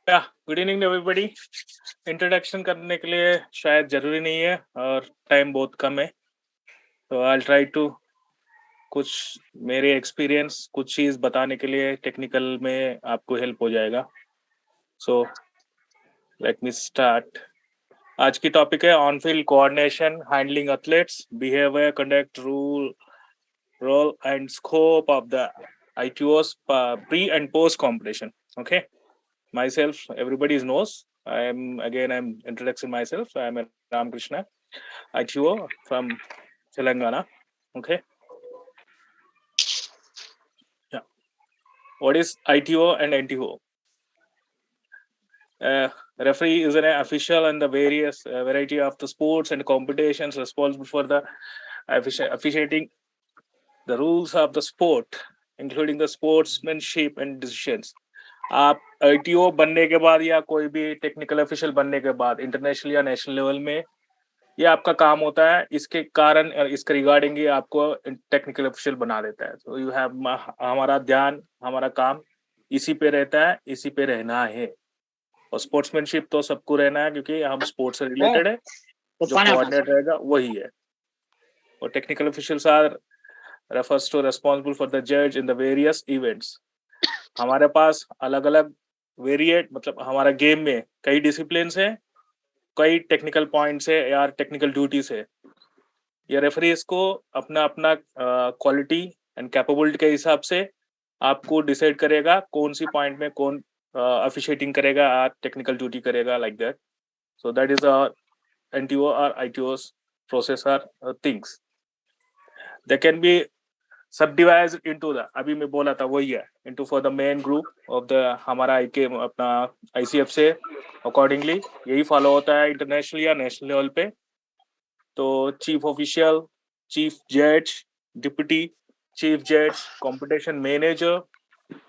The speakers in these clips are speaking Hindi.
या गुड इवनिंग एवरीबॉडी। इंट्रोडक्शन करने के लिए शायद ज़रूरी नहीं है और टाइम बहुत कम है, तो आई विल ट्राई टू कुछ मेरे एक्सपीरियंस कुछ चीज़ बताने के लिए टेक्निकल में आपको हेल्प हो जाएगा। So let me start. आज की टॉपिक है on field coordination, handling athletes, behaviour, conduct, rule, role and scope of the ITOs pre and post competition. Okay. Myself, everybody knows. I'm introducing myself. I'm Ram Krishna, ITO from Telangana. Okay. Yeah. What is ITO and NTO? Referee is an official and the various variety of the sports and competitions responsible for the officiating the rules of the sport, including the sportsmanship and decisions. आप ITO बनने के बाद या कोई भी टेक्निकल ऑफिशियल बनने के बाद इंटरनेशनल या नेशनल लेवल में ये आपका काम होता है। इसके कारण इसके रिगार्डिंग ये आपको टेक्निकल ऑफिशियल बना देता है। तो यू हैव हमारा ध्यान, हमारा काम इसी पे रहता है, इसी पे रहना है। और स्पोर्ट्समैनशिप तो सबको रहना है क्योंकि हम स्पोर्ट्स से रिलेटेड है। जो कोऑर्डिनेट रहेगा वही है। और technical officials are refers to responsible for the judge in the various events. हमारे पास अलग अलग वेरिएट मतलब हमारा गेम में कई डिसिप्लिन्स हैं, कई टेक्निकल पॉइंट्स है या टेक्निकल ड्यूटीज है। ये रेफरीज को अपना अपना क्वालिटी एंड कैपेबिलिटी के हिसाब से आपको डिसाइड करेगा कौन सी पॉइंट में कौन ऑफिशिएटिंग करेगा, टेक्निकल ड्यूटी करेगा, like that. So that is NTO और ITOs process are things. They can be subdivided into the अभी मैं बोला था वही है into for the main group of the हमारा IK अपना ICF से अकॉर्डिंगली यही फॉलो होता है इंटरनेशनल या नेशनल लेवल पे। तो चीफ ऑफिशियल, चीफ जज, डिप्टी चीफ जज, कंपटीशन मैनेजर,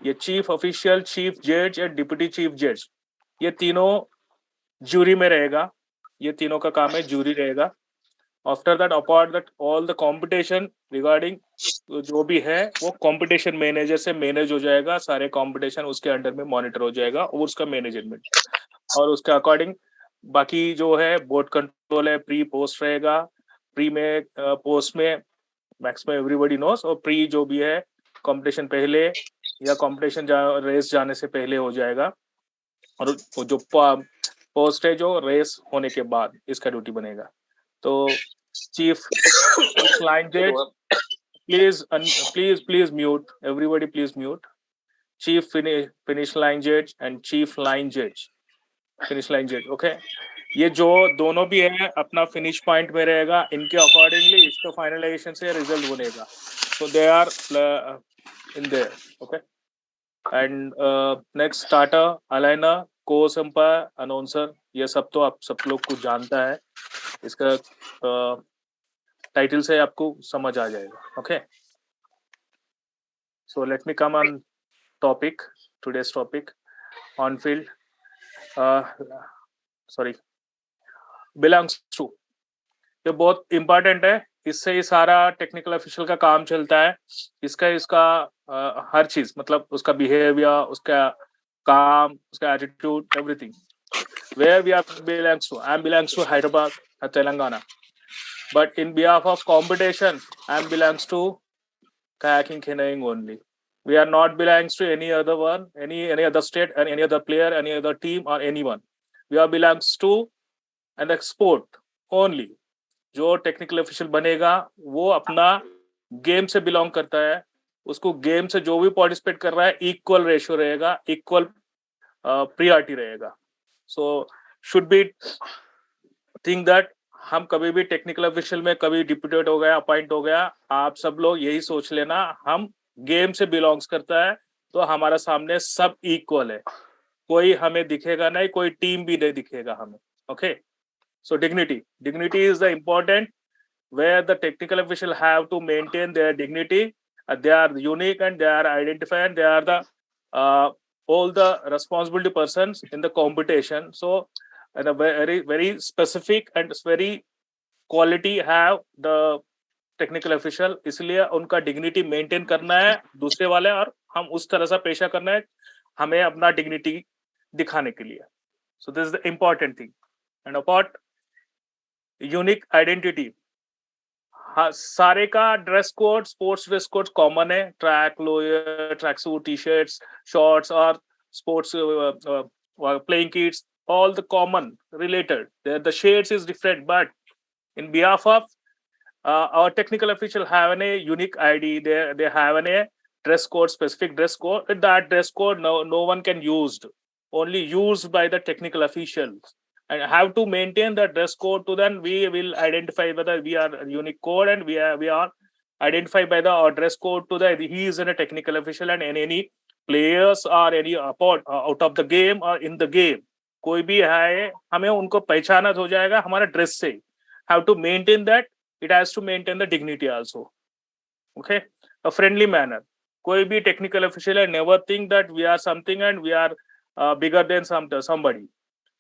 ये चीफ ऑफिशियल, चीफ जज या डिप्टी चीफ जज, ये तीनों जूरी में रहेगा। ये तीनों का काम है, जूरी रहेगा। After that apart that all the competition regarding जो भी है वो कंपटीशन मैनेजर से मैनेज हो जाएगा। सारे कंपटीशन उसके अंडर में मॉनिटर हो जाएगा और उसका मैनेजमेंट और उसके अकॉर्डिंग बाकी जो है बोर्ड कंट्रोल है, प्री पोस्ट रहेगा। प्री में पोस्ट में मैक्सिमम एवरीबॉडी नोस, और प्री जो भी है कंपटीशन पहले या कंपटीशन रेस जाने से पहले हो जाएगा। और जो पोस्ट है जो रेस होने के बाद इसका ड्यूटी बनेगा। तो चीफ लाइन जज, please mute everybody, please mute. Chief finish line judge and chief line judge, finish line judge. Okay, ये जो दोनों भी है अपना फिनिश पॉइंट में रहेगा, इनके अकॉर्डिंगली इसका फाइनलाइजेशन से रिजल्ट बनेगा। so they are in there. Okay, and next starter, aligner, course umpire, announcer, ये सब तो आप सब लोग को जानता है। इसका टाइटल से आपको समझ आ जाएगा। Okay, so let me come on topic, today's topic, on field sorry belongs to, ये बहुत इंपॉर्टेंट है। इससे ही सारा टेक्निकल ऑफिशियल का काम चलता है। इसका इसका हर चीज मतलब उसका बिहेवियर, उसका काम, उसका attitude, everything. Where we are belongs to, I am belongs to Hyderabad, Telangana, but in behalf of competition I am belongs to kayaking, canoeing only. We are not belongs to any other one, any other state, and any other player, any other team, or anyone. We are belongs to an sport only. जो टेक्निकल ऑफिशियल बनेगा वो अपना गेम से बिलोंग करता है। उसको गेम से जो भी पार्टिसिपेट कर रहा है इक्वल रेशियो रहेगा, इक्वल प्रियॉरिटी रहेगा। So should be think that हम कभी भी टेक्निकल ऑफिशियल में कभी डिप्यूटेड हो गया, अपॉइंट हो गया, आप सब लोग यही सोच लेना हम गेम से बिलोंग्स करता है तो हमारा सामने सब इक्वल है। कोई हमें दिखेगा नहीं, कोई टीम भी नहीं दिखेगा हमें। Okay, so dignity is the important, where the technical official have to maintain their dignity. They are unique and they are identified. They are the all the responsibility persons in the competition. So, and a very specific and very quality have the technical official, इसलिए उनका डिग्निटी मेंटेन करना है दूसरे वाले, और हम उस तरह से पेशा करना है। हमें अपना डिग्निटी दिखाने के लिए. So this is the important thing. And about unique identity, हाँ, सारे का dress code, sports dress code common है. Track lower, tracksuit, T shirts, shorts और sports playing kits, all the common related. The shades is different, but in behalf of our technical official have a unique ID. They have a dress code, specific dress code. That dress code no one can use, only used by the technical officials, and have to maintain the dress code. To then we will identify whether we are a unique code, and we are identified by the our dress code to the he is a technical official, and any players or any out of the game or in the game कोई भी है हमें उनको पहचाना हो जाएगा हमारा ड्रेस से. Have to maintain that. It has to maintain the dignity also. Okay, a friendly manner. कोई भी technical official never think that we are something and we are bigger than somebody.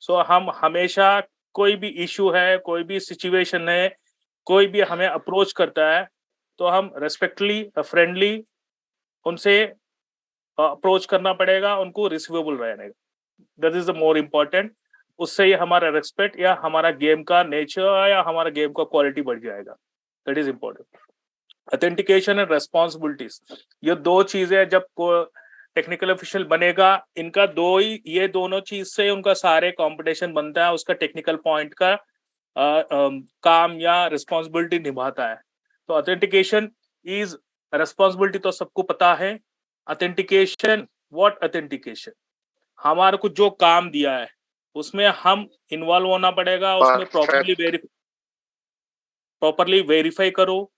So हम हमेशा कोई भी issue है, कोई भी situation है, कोई भी हमें approach करता है, तो हम respectfully, friendly उनसे approach करना पड़ेगा, उनको receivable रहने. That is the more important. उससे ही हमारा रेस्पेक्ट या हमारा गेम का नेचर या हमारा गेम का क्वालिटी बढ़ जाएगा. That is important. Authentication and responsibilities, ये दो चीजें जब टेक्निकल ऑफिशियल बनेगा, इनका ये दोनों चीज से उनका सारे कंपटीशन बनता है, उसका टेक्निकल पॉइंट का काम या रिस्पॉन्सिबिलिटी निभाता है. तो ऑथेंटिकेशन इज रेस्पॉन्सिबिलिटी तो सबको पता है. ऑथेंटिकेशन, व्हाट ऑथेंटिकेशन, हमारे को जो काम दिया है उसमें हम इन्वॉल्व होना पड़ेगा, उसमें प्रॉपरली वेरीफाई करो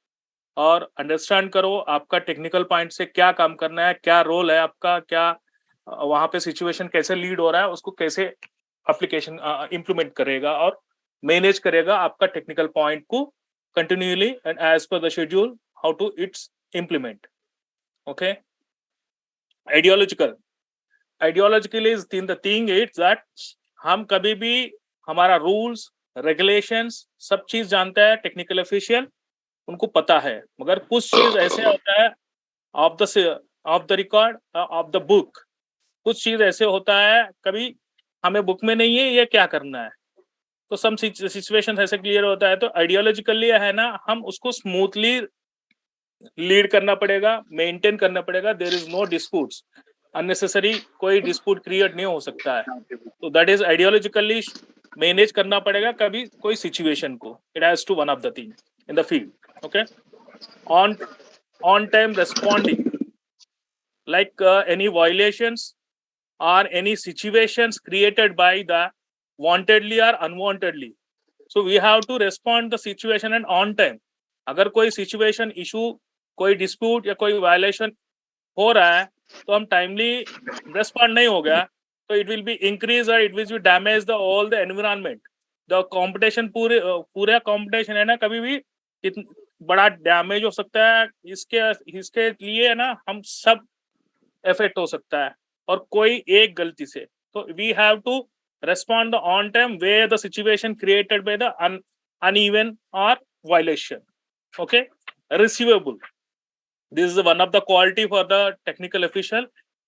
और अंडरस्टैंड करो आपका टेक्निकल पॉइंट से क्या काम करना है, क्या रोल है आपका, क्या वहां पे सिचुएशन कैसे लीड हो रहा है, उसको कैसे एप्लीकेशन इंप्लीमेंट करेगा और मैनेज करेगा आपका टेक्निकल पॉइंट को continuously and as per the schedule how to it's implement. Okay, ideologically the thing it's that हम कभी भी हमारा रूल्स रेगुलेशंस सब चीज जानता है टेक्निकल ऑफिशियल, उनको पता है, मगर कुछ चीज ऐसे होता है of the record of the book, कुछ चीज ऐसे होता है कभी हमें बुक में नहीं है ये क्या करना है, तो सम सिचुएशन ऐसे क्लियर होता है. तो आइडियोलॉजिकली है ना, हम उसको स्मूथली लीड करना पड़ेगा, मेंटेन करना पड़ेगा. There is no disputes, unnecessary कोई डिस्प्यूट क्रिएट नहीं हो सकता है. तो दैट इज आइडियोलॉजिकली मैनेज करना पड़ेगा कभी कोई सिचुएशन को. It has to one of the thing in the field. Okay, on time responding, like any violations or any situations created by the wantedly or unwantedly, so we have to respond the situation and on time. अगर कोई सिचुएशन इशू, कोई डिस्प्यूट या कोई वायलेशन हो रहा है तो हम टाइमली रेस्पॉन्ड नहीं हो गया तो इट विल बी इंक्रीज और it will be damage the all the environment. The competition पूरा कंपटीशन है ना, कभी भी बड़ा डैमेज हो सकता है. इसके लिए है ना हम सब इफेक्ट हो सकता है और कोई एक गलती से. तो we have to respond on time where the situation created by the uneven or violation. Okay, receivable, this is one of the quality for the technical official.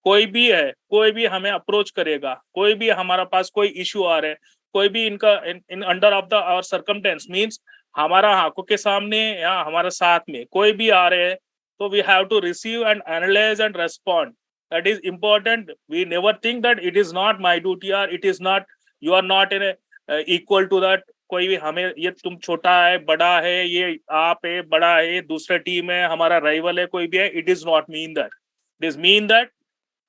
कोई भी है, कोई भी हमें अप्रोच करेगा, कोई भी हमारा पास कोई इशू आ रहा है, कोई भी इनका in under of the our circumstance means हमारा आंखों के सामने या हमारे साथ में कोई भी आ रहे हैं, तो we have to receive and analyse and respond. That is important. We never think that it is not my duty or it is not, you are not in a equal to that. कोई भी हमें ये तुम छोटा है, बड़ा है, ये आप है, बड़ा है, दूसरा टीम है, हमारा राइवल है, कोई भी है. It is not mean that. It is mean that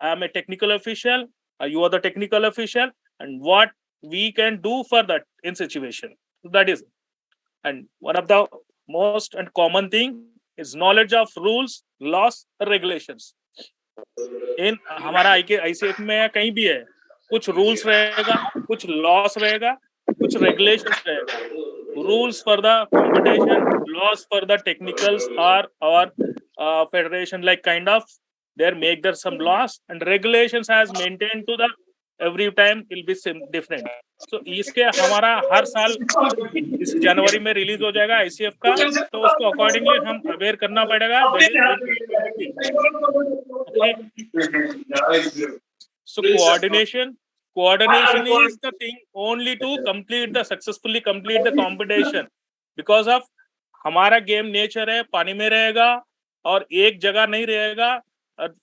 I am a technical official, you are the technical official, and what we can do for that in situation. That is, and one of the most and common thing is knowledge of rules, laws, regulations. इन हमारा आईसीएफ में कहीं भी है, कुछ रूल्स रहेगा, कुछ लॉस रहेगा, कुछ रेगुलेशंस रहेगा. Rules for the competition, laws for the technicals are और federation like kind of their make their some laws and regulations has maintain to the every time will be different. तो इसके हमारा हर साल इस जनवरी में रिलीज हो जाएगा आईसीएफ का, तो उसको अकॉर्डिंगली हम अवेयर करना पड़ेगा. So coordination coordination is the thing only to successfully complete the competition, because of हमारा गेम नेचर है पानी में रहेगा और एक जगह नहीं रहेगा।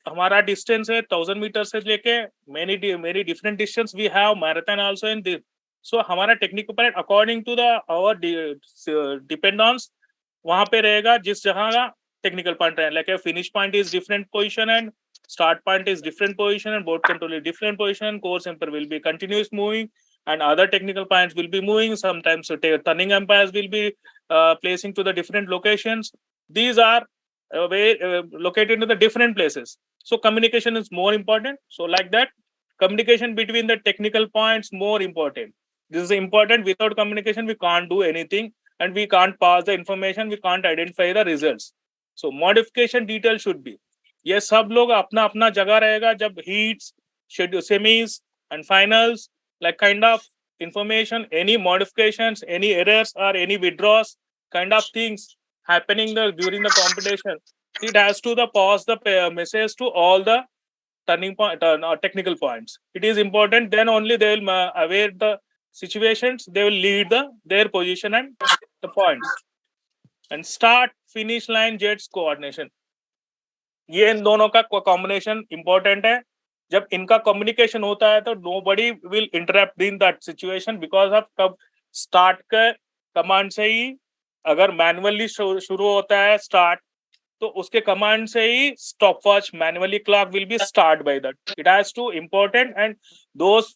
हमारा डिस्टेंस है 1000 मीटर से लेके many different distance we have marathon also in this. So हमारा technical point according to the our dependence वहां पे रहेगा जिस जगह का टेक्निकल पॉइंट है। Like finish point is different position and start point is different position and board control is different position. Course umpire will be continuous moving and other technical points will be moving. Sometimes turning umpires will be placing to the different locations. These are located in the different places. So communication is more important. So like that, communication between the technical points more important. This is important. Without communication we can't do anything and we can't pass the information, we can't identify the results. So modification detail should be, ये सब लोग अपना अपना जगह रहेगा जब heats schedule semis and finals, like kind of information, any modifications, any errors or any withdrawals kind of things happening during the competition, it has to pass the message to all the turning point technical points. It is important, then only they will aware the situations, they will lead their position and the points. And start finish line jets coordination, ये इन दोनों का कॉम्बिनेशन इंपॉर्टेंट है। जब इनका कम्युनिकेशन होता है तो nobody will interrupt in that situation, because of कब स्टार्ट के कमांड से ही अगर मैनुअली शुरू होता है स्टार्ट, तो उसके कमांड से ही stopwatch manually clock will be start by that. It has to important and those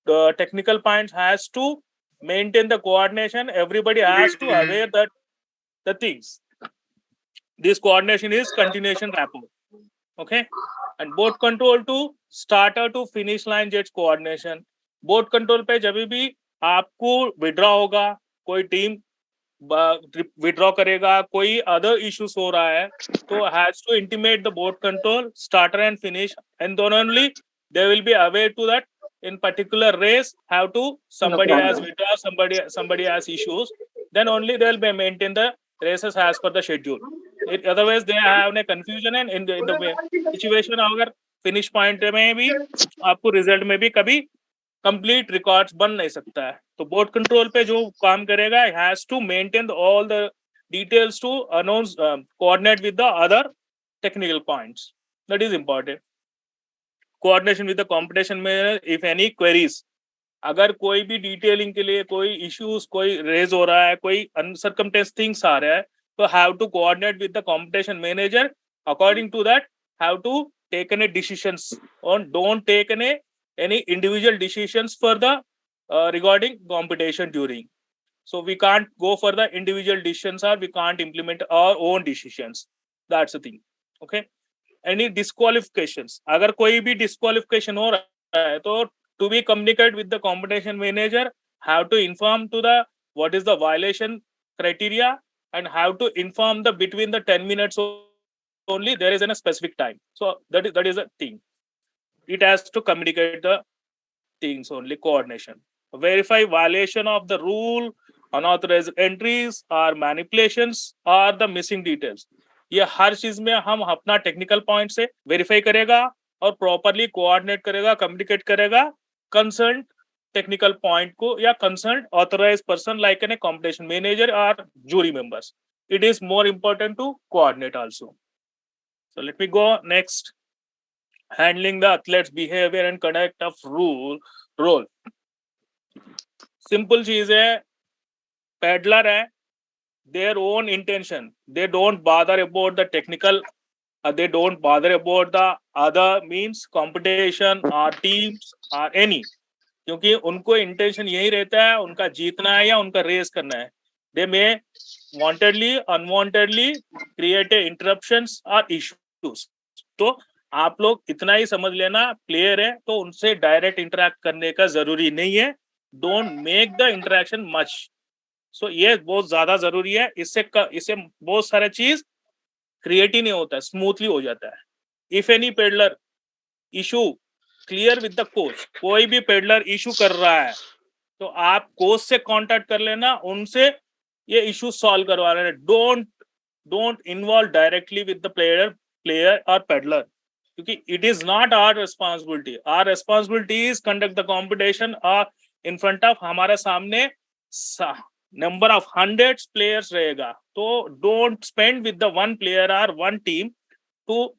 technical points has to maintain the coordination, everybody has to aware that the things. This coordination is continuation rapport. Okay, and board control to starter to finish line jets coordination. Board control पे जब भी आपको विड्रॉ होगा, कोई टीम विड्रॉ करेगा, कोई अदर इश्यूज हो रहा है, तो has to intimate the board control starter and finish, and दोनों only they will be aware to that in particular race have to somebody has withdraw, somebody has issues, then only they will be maintain the races as per the schedule. Otherwise they have a confusion and in the way situation अगर finish point में भी आपको रिजल्ट में भी कभी कंप्लीट रिकॉर्ड्स बन नहीं सकता है। तो बोर्ड कंट्रोल पे जो काम करेगा has to maintain all the details to announce coordinate with the other technical points, that is important. Coordination with the competition में इफ एनी क्वेरीज, अगर कोई भी डिटेलिंग के लिए कोई इश्यूज कोई रेज हो रहा है, कोई अनसर्कमटेंस थिंग्स आ रहा है, तो have to coordinate with the competition manager according to that, have to take any decisions और don't take any individual decisions for the regarding competition during. So we can't go for the individual decisions or we can't implement our own decisions. That's the thing. Okay. Any disqualifications, अगर कोई भी disqualification हो रहा है तो to be communicate with the competition manager, have to inform to the what is the violation criteria and have to inform the between the 10 minutes only there is a specific time. So that is a thing. It has to communicate the things only, coordination. Verify violation of the rule, unauthorized entries or manipulations or the missing details. ये हर चीज में हम अपना टेक्निकल पॉइंट से वेरीफाई करेगा और प्रॉपरली कोऑर्डिनेट करेगा, कम्युनिकेट करेगा कंसर्न टेक्निकल पॉइंट को या concern authorised person like an competition manager और jury members. It is more important to coordinate also. So let me go next. Handling the athlete's behavior and conduct of role. Simple चीज है, पेडलर है, their own intention, they don't bother about the technical, they don't bother about the other means competition or teams or any, क्योंकि उनको इंटेंशन यही रहता है उनका जीतना है या उनका रेस करना है. They may wantedly unwantedly create interruptions or issues. तो आप लोग इतना ही समझ लेना, प्लेयर है तो उनसे डायरेक्ट इंटरेक्ट करने का जरूरी नहीं है. Don't make the interaction much. So ये बहुत ज्यादा जरूरी है. इससे बहुत सारे चीज क्रिएट ही नहीं होता है, स्मूथली हो जाता है. If any peddler issue clear with the coach, कोई भी पेडलर इशू कर रहा है तो आप कोच से कांटेक्ट कर लेना, उनसे ये इशू सॉल्व करवा लेना. Don't involve directly with the player और पेडलर. क्योंकि it is not our responsibility. Our responsibility is conduct the competition in front of हमारे सामने number of hundreds players रहेगा. तो don't spend with the one player or one team to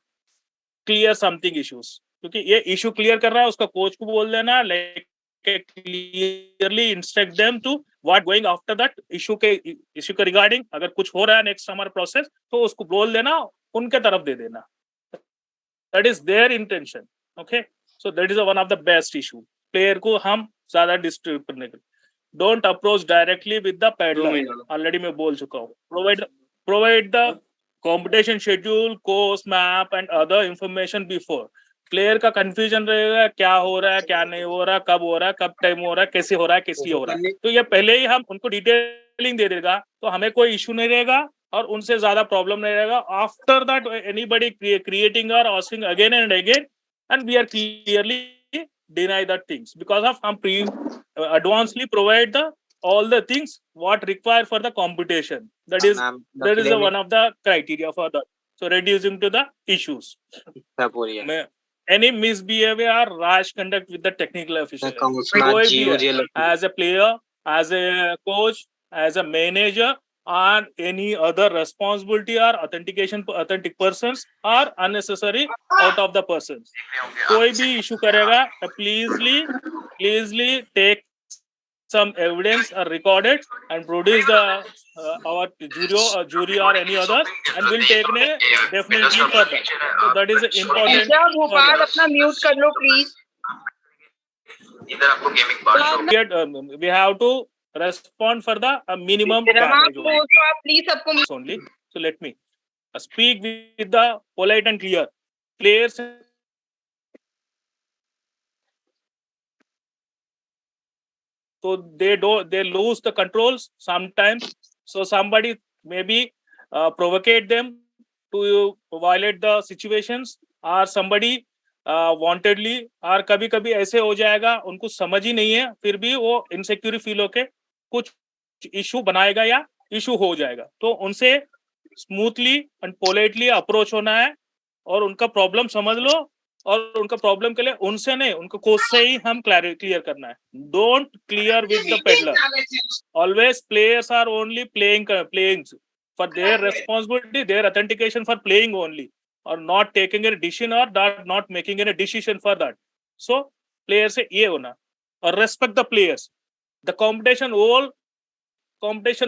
clear something issues. क्योंकि ये issue clear कर रहा है, उसका coach को बोल देना, like clearly instruct them to what going after that issue के regarding अगर कुछ हो रहा है next हमारा process तो उसको बोल देना, उनके तरफ दे देना. That is their intention. Okay, so that is one of the best issue. Player को हम ज़्यादा disturb करने के. Don't approach directly with the peddler. Already मैं बोल चुका हूँ. Provide the competition schedule, course map and other information before. Player का कंफ्यूजन रहेगा, क्या हो रहा है, क्या नहीं हो रहा, कब हो रहा है, कब टाइम हो रहा है, कैसे हो रहा है, कैसे हो रहा है. तो ये पहले ही हम उनको डिटेलिंग दे देगा तो हमें कोई इशू नहीं रहेगा और उनसे ज्यादा प्रॉब्लम नहीं रहेगा. आफ्टर दैट एनीबडी क्रिएटिंग और asking again and again and we are clearly deny that things because of हम advancedly provide the all the things what required for the competition. That is one of the criteria for that. So reducing to the issues. Any misbehavior or rash conduct with the technical official. As a player, as a coach, as a manager, or any other responsibility or authentic persons or unnecessary out of the persons. कोई भी issue करेगा, pleasely take some evidence or record it and produce the our jury or any other and will take it definitely further. So that is important. Bhopal अपना म्यूट कर लो please. We have to respond for the minimum damage only. So let me speak with the polite and clear. Players so they lose the controls sometimes. So somebody maybe provocate them to violate the situations or somebody wantedly और कभी-कभी ऐसे हो जाएगा उनको समझ ही नहीं है फिर भी वो इनसिक्योर फील होके कुछ इशू बनाएगा या इशू हो जाएगा. तो उनसे स्मूथली एंड पोलाइटली अप्रोच होना है और उनका प्रॉब्लम समझ लो और उनका प्रॉब्लम के लिए उनसे नहीं उनको कोच से ही हम क्लियर करना है. Don't clear with the paddler. Always players are only playing for their responsibility, their authentication for playing only, or not taking a decision or not making any decision for that. So players से ये होना और respect the players. The competition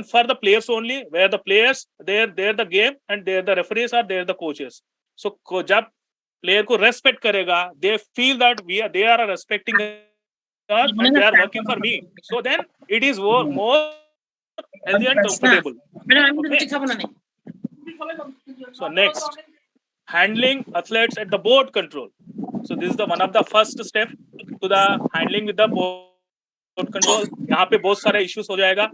for the players only, where the players they're the game and they're the referees or they're the coaches. So जब player को respect करेगा, they feel that they are respecting us and they are working for me. So then it is more healthy and comfortable. Okay. So next, handling athletes at the board control. So this is the one of the first step to the handling with the board control. यहाँ पे बहुत सारे issues हो जाएगा.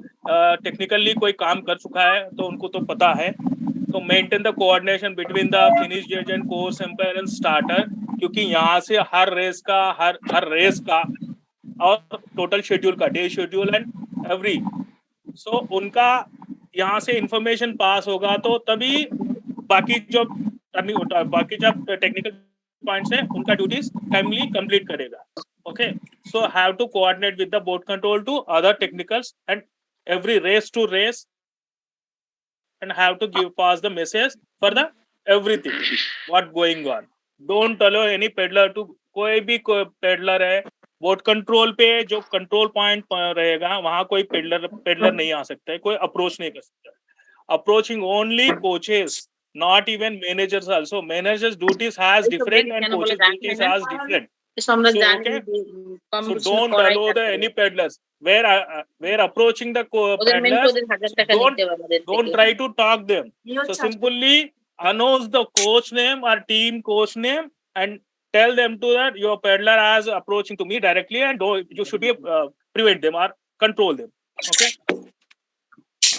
Technically कोई काम कर चुका है तो उनको तो पता है. तो maintain the coordination between the finish judge and course umpire and starter. क्योंकि यहाँ से हर रेस का और total schedule का day schedule and every so उनका यहाँ से इंफॉर्मेशन पास होगा तो तभी बाकी जब टेक्निकल पॉइंट्स है उनका ड्यूटीज टाइमली कंप्लीट करेगा. Okay, so have to coordinate with the board control to other technicals and every race to race and have to give pass the message for the everything what going on. Don't allow any paddler to कोई भी पेडलर है बोर्ड कंट्रोल पे जो कंट्रोल पॉइंट रहेगा वहां कोई पेडलर नहीं आ सकता है, कोई अप्रोच नहीं कर सकता. Approaching only coaches, not even managers also. Managers duties has different and coaches duties has different. So okay, so don't allow the any peddlers where approaching the peddlers, don't try to talk them. So simply announce the coach name or team coach name and tell them to that your peddler as approaching to me directly and you should be prevent them or control them. Okay,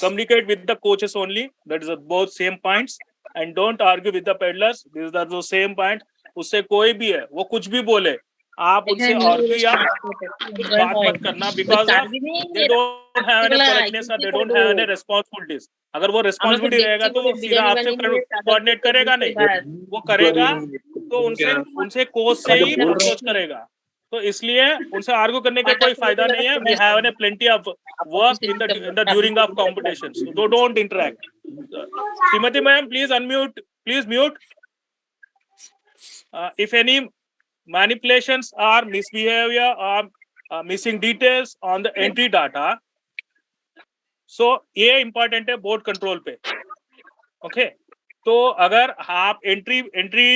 communicate with the coaches only. That is both same points. And don't argue with the peddlers. These are the same point. उससे कोई भी है वो कुछ भी बोले आप उनसे आर्ग्यू या बात मत करना, because of they don't have any politeness और they don't have any responsibilities. अगर वो रिस्पांसिबिलिटी रहेगा तो वो सीधा आपसे कोऑर्डिनेट करेगा नहीं, वो करेगा तो उनसे कोच से ही अप्रोच करेगा। तो इसलिए उनसे आर्ग्यू करने का कोई फायदा नहीं है। We have an plenty of work in the during of competition, so don't interact. Shrimati ma'am, please unmute, please mute. If any manipulations or misbehavior or missing details on the entry data, so ये important है बोर्ड कंट्रोल पे। ओके, तो अगर आप एंट्री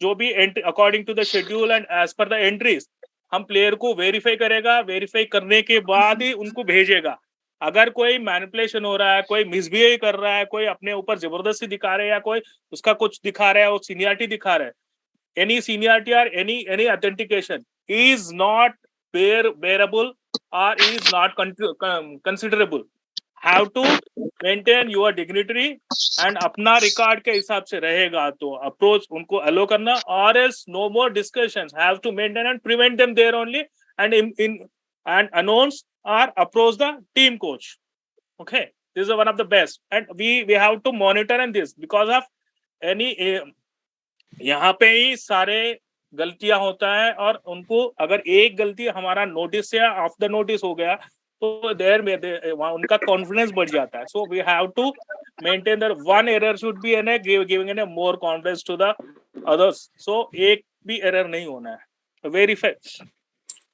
जो भी entry according to the schedule and as per the entries, हम प्लेयर को वेरीफाई करेगा, वेरीफाई करने के बाद ही उनको भेजेगा। अगर कोई मैनिपुलेशन हो रहा है, कोई मिसबिहेव कर रहा है, कोई अपने ऊपर जबरदस्ती दिखा रहा है या कोई उसका कुछ दिखा रहा है, वो सीनियरिटी दिखा रहा है, any seniority or any authentication is not bearable or is not considerable. Have to maintain your dignity and अपना रिकॉर्ड के हिसाब से रहेगा तो अप्रोच उनको अलो करना, or else no more discussions, have to maintain and prevent them there only, and and announce or approach the team coach. Okay, this is one of the best, and we have to monitor and this because of any यहाँ पे ही सारे गलतियां होता है, और उनको अगर एक गलती हमारा नोटिस या ऑफ द नोटिस हो गया तो देर में उनका कॉन्फिडेंस बढ़ जाता है। So we have to maintain that one error should be an giving an more confidence to the others. So एक भी एरर नहीं होना है। वेरीफाई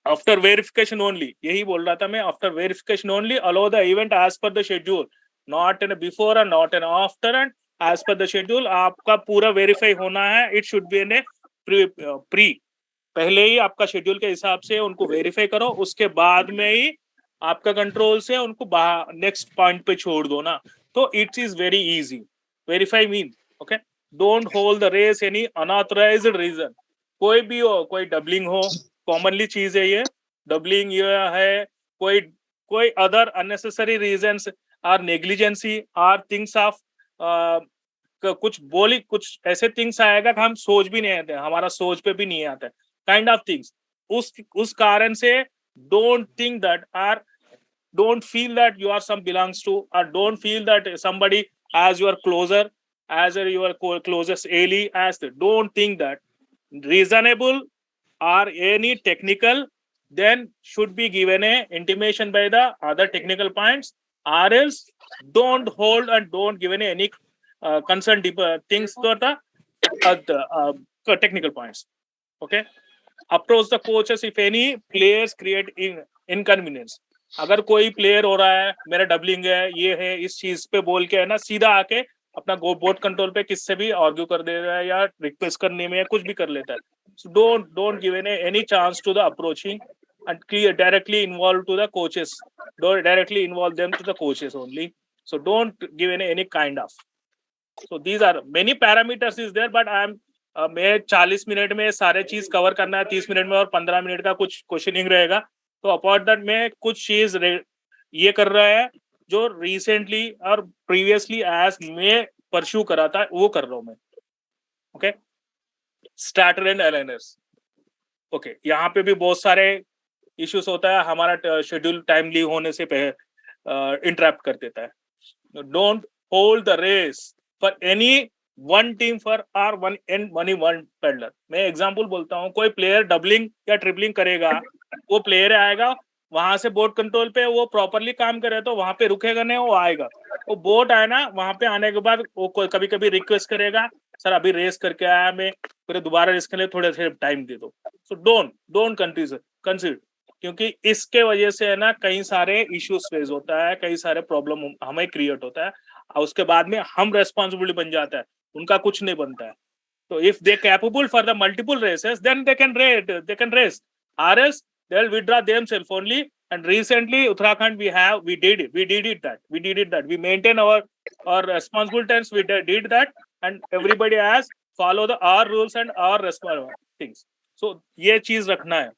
आफ्टर वेरिफिकेशन ओनली, यही बोल रहा था मैं, after verification only allow the event as per the schedule, not in before and not in after, and as per the schedule आपका पूरा वेरीफाई होना है। It should be in pre, पहले ही आपका शेड्यूल के हिसाब से उनको वेरीफाई करो, उसके बाद में ही आपका कंट्रोल से उनको नेक्स्ट पॉइंट पे छोड़ दो ना, तो it's is very easy. Verify mean okay, don't hold the race any unauthorised reason, कोई भी हो, कोई डबलिंग हो, कॉमनली चीज है ये, डबलिंग ये है, कोई other unnecessary reasons or negligence or things of कुछ ऐसे थिंग्स आएगा कि हम सोच भी नहीं आते, हमारा सोच पे भी नहीं आता है, काइंड ऑफ थिंग्स। उस कारण से don't think that or don't feel that you are some belongs to, or don't feel that somebody as your closer, as your closest ally, as don't think that reasonable or any technical, then should be given a intimation by the other technical points, or else don't hold and don't given any concern things to the technical points. Okay, approach the coaches if any players create inconvenience। अगर कोई प्लेयर हो रहा है मेरा डबलिंग है, ये है, इस चीज पे बोल के है ना, सीधा आके अपना बोर्ड कंट्रोल पे किससे भी आर्ग्यू कर दे रहा है या रिक्वेस्ट करने में या कुछ भी कर लेता है। So don't give any chance to the approaching and directly involved to the coaches, don't directly involve them to the coaches only. So don't give any kind of, so these are many parameters is there, but I am मैं 40 मिनट में सारे चीज कवर करना है, 30 मिनट में और 15 मिनट का कुछ क्वेश्चनिंग रहेगा। तो अपार्ट दैट मैं कुछ चीज ये कर रहा है जो रिसेंटली और प्रीवियसली एज मैं परस्यू करा था वो कर रहा हूं मैं। Okay, starter and aligners. Okay, यहाँ पे भी बहुत सारे इश्यूज होता है, हमारा शेड्यूल टाइमली होने से इंटरप्ट कर देता है। Don't hold the race for any one team for or one paddler. मैं एग्जांपल बोलता हूँ, कोई प्लेयर डबलिंग या ट्रिपलिंग करेगा, वो प्लेयर आएगा वहां से बोट कंट्रोल पे, वो प्रॉपरली काम करे तो वहां पे रुकेगा नहीं, वो आएगा, वो बोट आए ना, वहां पे आने के बाद वो कभी कभी रिक्वेस्ट करेगा, सर अभी रेस करके आया मैं, फिर दोबारा रेस के लिए थोड़े से टाइम दे दो। सो डोंट कंसीडर, क्योंकि इसके वजह से है ना कई सारे इश्यूज फेस होता है, कई सारे प्रॉब्लम हमें क्रिएट होता है, और उसके बाद में हम रेस्पॉन्सिबिलिटी बन जाता है, उनका कुछ नहीं बनता है। तो if they capable for the multiple races, then they can race, or else they'll withdraw themselves only. And recently Uttarakhand we did that, we maintain our responsible terms, we did that, and everybody has follow our rules and our things. So ये चीज रखना है।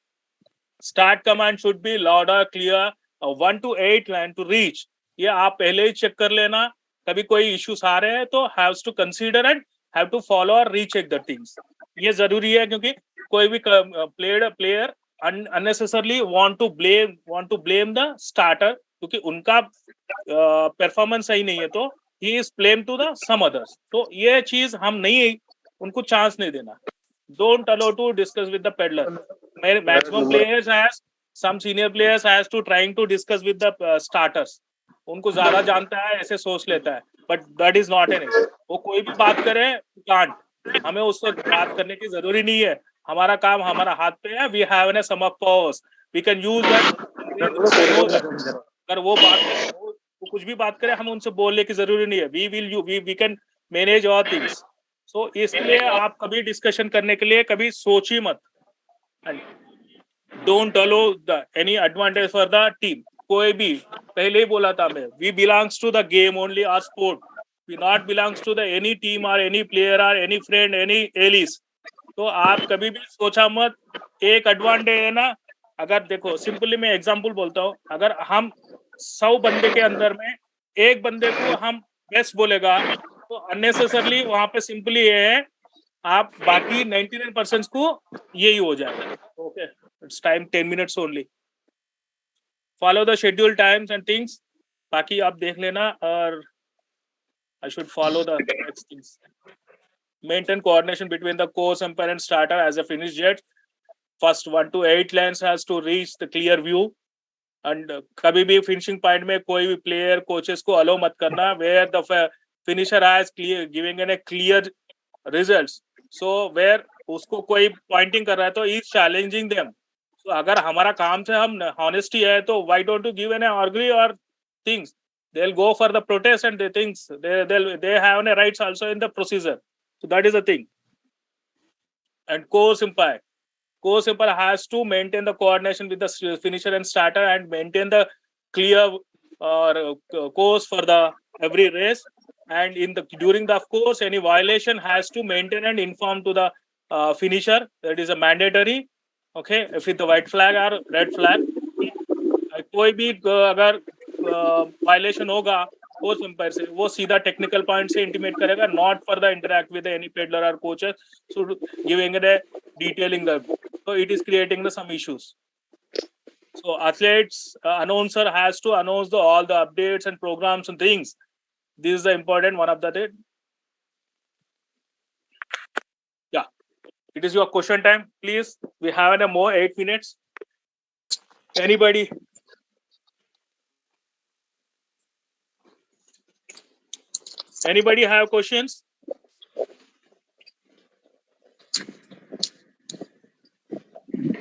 Start command should be loud और clear, 1 to 8 line to reach, ये आप पहले ही चेक कर लेना, कभी कोई इश्यूज आ रहे हैं तो haves to consider and have to follow और रीचेक द थिंग्स। ये जरूरी है, क्योंकि कोई भी player unnecessarily want to blame the starter क्योंकि उनका परफॉर्मेंस सही नहीं है तो he is blamed to the some others. तो ये चीज हम नहीं उनको चांस नहीं देना. Don't allow to discuss with the peddler. Maximum players has some senior players has to trying to discuss with the starters. उनको ज्यादा जानता है ऐसे सोच लेता है, but that is not an issue. वो कोई भी बात करे can't. हमें उससे बात करने की जरूरी नहीं है. हमारा काम हमारा हाथ पे है. We have a sum of powers. We can use that. अगर वो बात करे, वो कुछ भी बात करे, हम उनसे बोलने की जरूरी नहीं है. We can manage all things. So इसलिए आप कभी डिस्कशन करने के लिए कभी सोचिए मत. Don't allow any advantage for the team. कोई भी पहले ही बोला था मैं, we belongs to the game only, our sport. We not belongs to the any team or any player or any friend, any allies. तो आप कभी भी सोचा मत. एक एडवांटेज है ना, अगर देखो सिंपली मैं एग्जांपल बोलता हूँ, अगर हम 100 बंदे के अंदर में एक बंदे को हम बेस्ट बोलेगा तो अननेसेसरली वहां पे सिंपली ये है, आप बाकी 99% को यही हो जाएगा. Okay, it's time 10 minutes only. Follow the schedule times and things. बाकी आप देख लेना और I should follow the next things. Maintain coordination between the coach, umpire and starter as a finish jet. First 1 to 8 lanes has to reach the clear view. And कभी भी finishing point में कोई भी player coaches को allow मत करना where the finisher has giving a clear results. So where उसको कोई pointing कर रहा है तो he is challenging them. So अगर हमारा काम से हम honesty है तो why don't you give an agree or things? They'll go for the protest and they thinks they have a rights also in the procedure. So that is the thing. And course umpire has to maintain the coordination with the finisher and starter and maintain the clear course for the every race. And during the course, any violation has to maintain and inform to the finisher. That is a mandatory. Okay, if it's the white flag or red flag, कोई भी अगर वायलेशन होगा कोच एम्पायर से, वो सीधा टेक्निकल पॉइंट से इंटीमेट करेगा, not for the interact with any paddler और coaches. So giving the detailing the, so it is creating the some issues. So athletes announcer has to announce all the updates and programs and things. This is the important one of the thing. Yeah, it is your question time, please. We have a more 8 minutes. Anybody? Anybody have questions?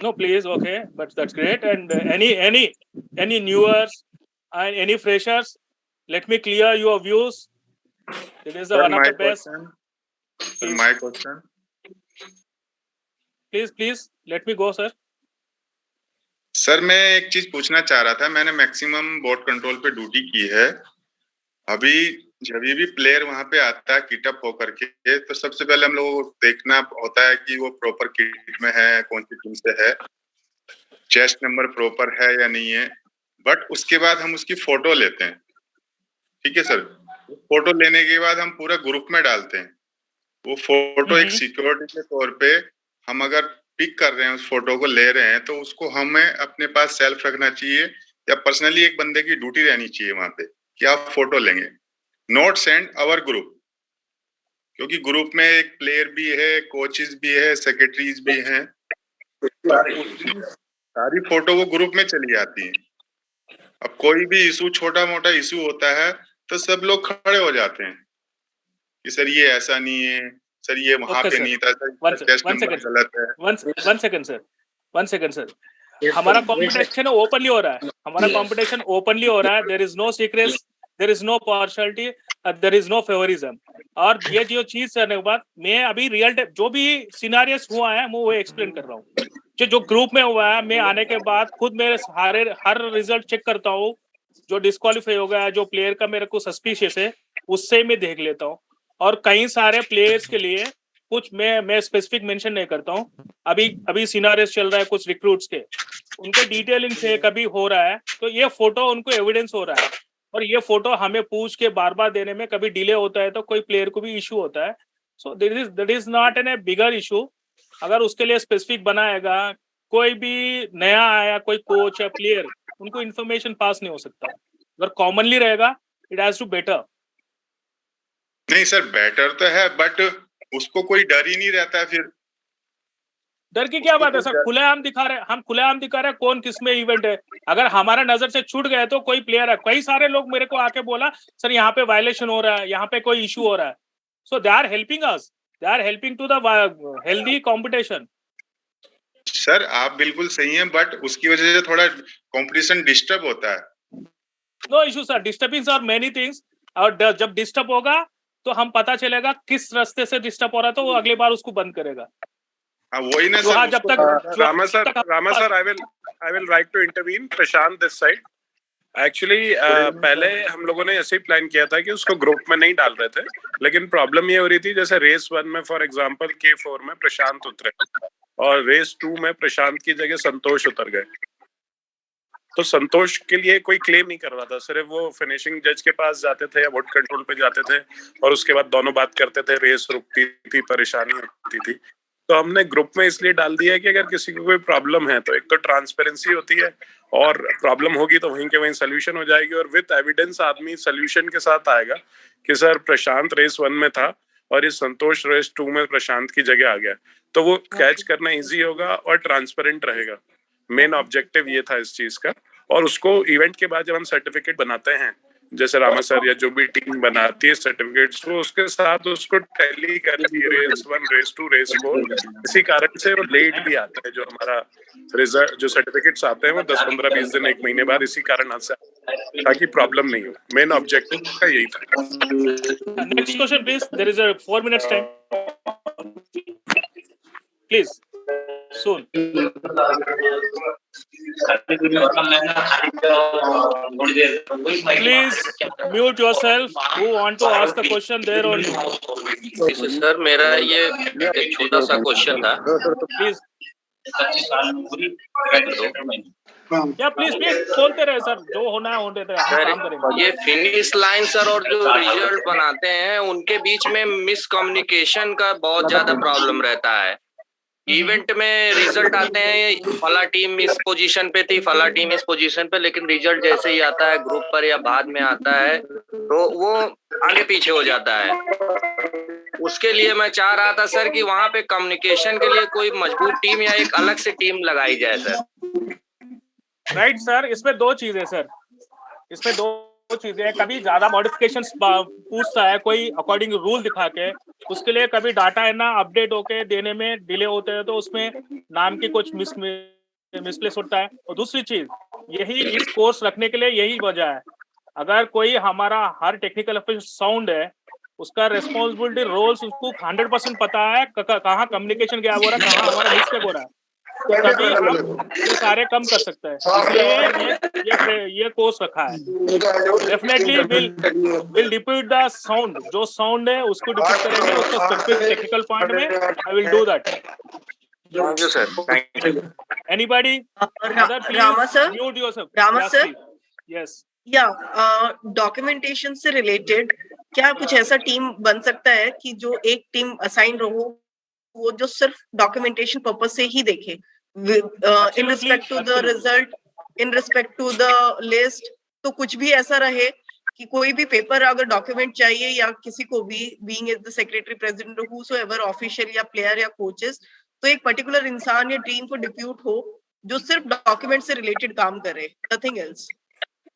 No, please. Okay, but that's great. And any newers and any freshers, let me clear your views. It is one of the best. My question. Please, let me go, sir. Sir मैं एक चीज पूछना चाह रहा था. मैंने मैक्सिमम बोर्ड कंट्रोल पे ड्यूटी की है. अभी जब भी प्लेयर वहां पे आता है किटअप होकर के, तो सबसे पहले हम लोग को देखना होता है कि वो प्रॉपर किट में है, कौन सी टीम से है, चेस्ट नंबर प्रॉपर है या नहीं है. बट उसके बाद हम उसकी फोटो लेते हैं. ठीक है सर. फोटो लेने के बाद हम पूरा ग्रुप में डालते हैं. वो फोटो एक सिक्योरिटी के तौर पे हम अगर पिक कर रहे हैं, उस फोटो को ले रहे हैं, तो उसको हमें अपने पास सेल्फ रखना चाहिए या पर्सनली एक बंदे की ड्यूटी रहनी चाहिए वहां पे कि आप फोटो लेंगे. नॉट सेंड आवर ग्रुप, क्योंकि ग्रुप में एक प्लेयर भी है, कोचेस भी है, सेक्रेटरीज भी हैं. सारी फोटो वो ग्रुप में चली जाती है. अब कोई भी इशू, छोटा मोटा इशू होता है तो सब लोग खड़े हो जाते हैं कि सर ये ऐसा नहीं है, सर ये वहां पे नहीं था, सर. One second, sir. हमारा कॉम्पिटिशन ओपनली हो रहा है. There is no secret, there is no partiality, there is no favouritism. और ये जो चीज करने के बाद मैं अभी रियल टाइम जो भी सिनेरियोस हुआ है मैं वो एक्सप्लेन कर रहा हूँ. जो ग्रुप में हुआ है, मैं आने के बाद खुद मेरे हर रिजल्ट चेक करता हूँ. जो डिस्क्वालीफाई हो गया, जो प्लेयर का मेरे को सस्पिशियस है, उससे मैं देख लेता हूँ. और कई सारे प्लेयर्स के लिए कुछ मैं स्पेसिफिक मेंशन नहीं करता हूँ. अभी सिनारियोस चल रहा है कुछ रिक्रूट्स के, उनके डिटेलिंग से कभी हो रहा है तो ये फोटो उनको एविडेंस हो रहा है. और ये फोटो हमें पूछ के बार बार देने में कभी डिले होता है तो कोई प्लेयर को भी इशू होता है. So that is not an a bigger issue. अगर उसके लिए स्पेसिफिक बनाएगा, कोई भी नया आया कोई कोच या प्लेयर, उनको इन्फॉर्मेशन पास नहीं हो सकता। अगर कॉमनली रहेगा, इट हैज टू बेटर। नहीं सर, बेटर तो है, बट उसको कोई डर ही नहीं रहता है फिर। डर की क्या बात है सर, खुलेआम दिखा रहे, हम खुलेआम दिखा रहे कौन किसमें इवेंट है। अगर हमारा नजर से छूट गए तो कोई प्लेयर है, कई सारे लोग मेरे को आके बोला सर यहाँ पे वायलेशन हो रहा है, यहाँ पे कोई इशू हो रहा है। So they are helping us, they are helping to the healthy competition. Sir आप बिल्कुल सही हैं, बट उसकी वजह से थोड़ा कंपटीशन डिस्टर्ब होता है। No issue sir, disturbing are many things. और जब डिस्टर्ब होगा तो हम पता चलेगा किस रास्ते से डिस्टर्ब हो रहा है, तो वो अगली बार उसको बंद करेगा। हाँ वही ना हाँ, सर। जब तक Rama sir, I will like to intervene. Prashant this side. Actually पहले हम लोगों ने ऐसे ही प्लान किया था कि उसको ग्रुप में नहीं डाल रहे थे, लेकिन प्रॉब्लम ये हो रही थी जैसे रेस 1 में फॉर एग्जांपल K4 में प्रशांत उतरे और रेस 2 में प्रशांत की जगह संतोष उतर गए। तो संतोष के लिए कोई क्लेम नहीं कर रहा था, सिर्फ वो फिनिशिंग जज के पास जाते थे या वोट कंट्रोल पे जाते थे और उसके बाद दोनों बात करते थे, रेस रुकती थी, परेशानी होती थी। तो हमने ग्रुप में इसलिए डाल दिया है कि अगर किसी को कोई प्रॉब्लम है तो एक तो ट्रांसपेरेंसी होती है और प्रॉब्लम होगी तो वहीं के वहीं सोल्यूशन हो जाएगी, और विद एविडेंस आदमी सोल्यूशन के साथ आएगा कि सर प्रशांत रेस 1 में था और इस संतोष रेस 2 में प्रशांत की जगह आ गया, तो वो कैच करना इजी होगा और ट्रांसपेरेंट रहेगा। मेन ऑब्जेक्टिव ये था इस चीज का। और उसको इवेंट के बाद जब हम सर्टिफिकेट बनाते हैं, जैसे रामा सर या जो भी टीम बनाती है सर्टिफिकेट्स, वो उसके साथ उसको टैली करती है रेस 1, रेस 2, रेस 4। इसी कारण से वो लेट भी आता है, जो हमारा रिजल्ट जो सर्टिफिकेट्स आते हैं वो 10, 15, 20 दिन, 1 महीने बाद, इसी कारण से, ताकि प्रॉब्लम नहीं हो। मेन ऑब्जेक्टिव का यही था। Next question please, there is a 4 minutes time please soon. Please mute yourself. Who want to ask the question there only? Sir मेरा ये एक छोटा सा क्वेश्चन था, प्लीज। या प्लीज बोलते रहे सर, जो होना है होने दे, हम काम करेंगे। ये फिनिश लाइन सर और जो रिजल्ट बनाते हैं उनके बीच में मिसकम्युनिकेशन का बहुत ज्यादा प्रॉब्लम रहता है। इवेंट में रिजल्ट आते हैं, फला टीम इस पोजीशन पे थी, फला टीम इस पोजीशन पे, लेकिन रिजल्ट जैसे ही आता है ग्रुप पर या बाद में आता है तो वो आगे पीछे हो जाता है। उसके लिए मैं चाह रहा था सर कि वहाँ पे कम्युनिकेशन के लिए कोई मजबूत टीम या एक अलग से टीम लगाई जाए सर। राइट सर, इसमें दो चीजें सर, इसमें दो चीजें। कभी ज्यादा मॉडिफिकेशंस पूछता है कोई अकॉर्डिंग रूल दिखा के, उसके लिए कभी डाटा है ना अपडेट होके देने में डिले होते हैं, तो उसमें नाम की कुछ मिसप्लेस होता है। और दूसरी चीज, यही इस कोर्स रखने के लिए यही वजह है। अगर कोई हमारा हर टेक्निकल ऑफिसर साउंड है, उसका रेस्पॉन्सिबिलिटी रोल्स उसको 100% पता है, कहाँ कम्युनिकेशन गैप हो रहा है, कहाँ हमारा मिस्टेक हो रहा है, तो तभी हम ये सारे कम कर सकते हैं। इसलिए ये कोर्स रखा है। Definitely will depute the sound, जो साउंड है उसको डिप्यूट करेंगे, उसको स्पेसिफिक टेक्निकल पॉइंट में I will do that. Thank you sir, thank you. Anybody other please Rama sir, mute yourself. Rama sir, yes या डॉक्यूमेंटेशन से रिलेटेड क्या कुछ ऐसा टीम बन सकता है कि जो एक टीम असाइन रहो, वो जो सिर्फ डॉक्यूमेंटेशन पर्पस से ही देखे, in respect to the result, in respect to the list, तो कुछ भी ऐसा रहे कि कोई भी पेपर अगर डॉक्यूमेंट चाहिए या किसी को भी, being the secretary president whosoever official या प्लेयर या कोचेस, तो एक पर्टिकुलर इंसान या टीम को डिप्यूट हो जो सिर्फ डॉक्यूमेंट से रिलेटेड काम करे, nothing else.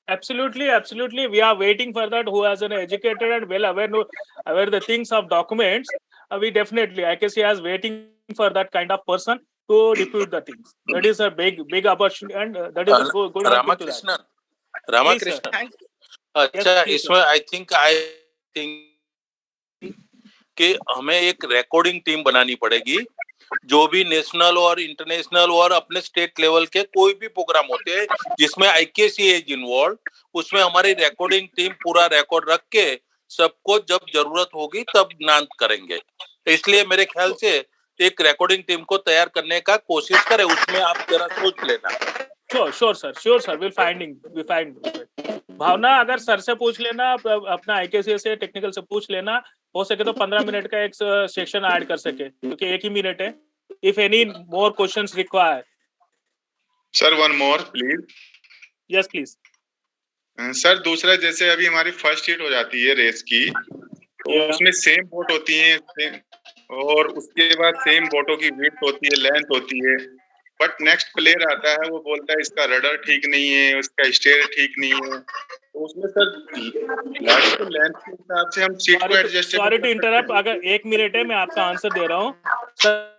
Absolutely. We are waiting for that. Who has an educated and well aware the things of documents. We definitely, IKC is waiting for that kind of person to depute the things. That is a big opportunity, and that is a good. Ramakrishnan. अच्छा, Yes, इसमें आई थिंक कि हमें एक रिकॉर्डिंग टीम बनानी पड़ेगी। जो भी नेशनल और इंटरनेशनल और अपने स्टेट लेवल के कोई भी प्रोग्राम होते हैं जिसमें IKC इज इन्वॉल्व, उसमें हमारी रिकॉर्डिंग टीम पूरा रिकॉर्ड रख के सबको जब जरूरत होगी तब नाम करेंगे। इसलिए मेरे ख्याल से एक रिकॉर्डिंग टीम को तैयार करने का कोशिश करें, उसमें आप जरा सोच लेना। Sure sir, will find. Bhavna अगर सर से पूछ लेना, अपना IKC से टेक्निकल से पूछ लेना, हो सके तो 15 मिनट का एक सेक्शन ऐड कर सके, क्योंकि 1 ही मिनट है, if any more questions required. Sir one more please. Yes, please. Sir दूसरा, जैसे अभी हमारी फर्स्ट हीट हो जाती है रेस की, तो Yeah. उसमें सेम बोट होती है और उसके बाद सेम बोटों की विड्थ होती है, लेंथ होती है, बट नेक्स्ट प्लेयर आता है वो बोलता है इसका रडर ठीक नहीं है, उसका स्टेयर ठीक नहीं है, तो उसमें सर गाड़ी के लेंथ के हिसाब से हम सीट को एडजस्ट Sorry to interrupt, अगर 1 मिनट है मैं आपका आंसर दे रहा हूँ सर।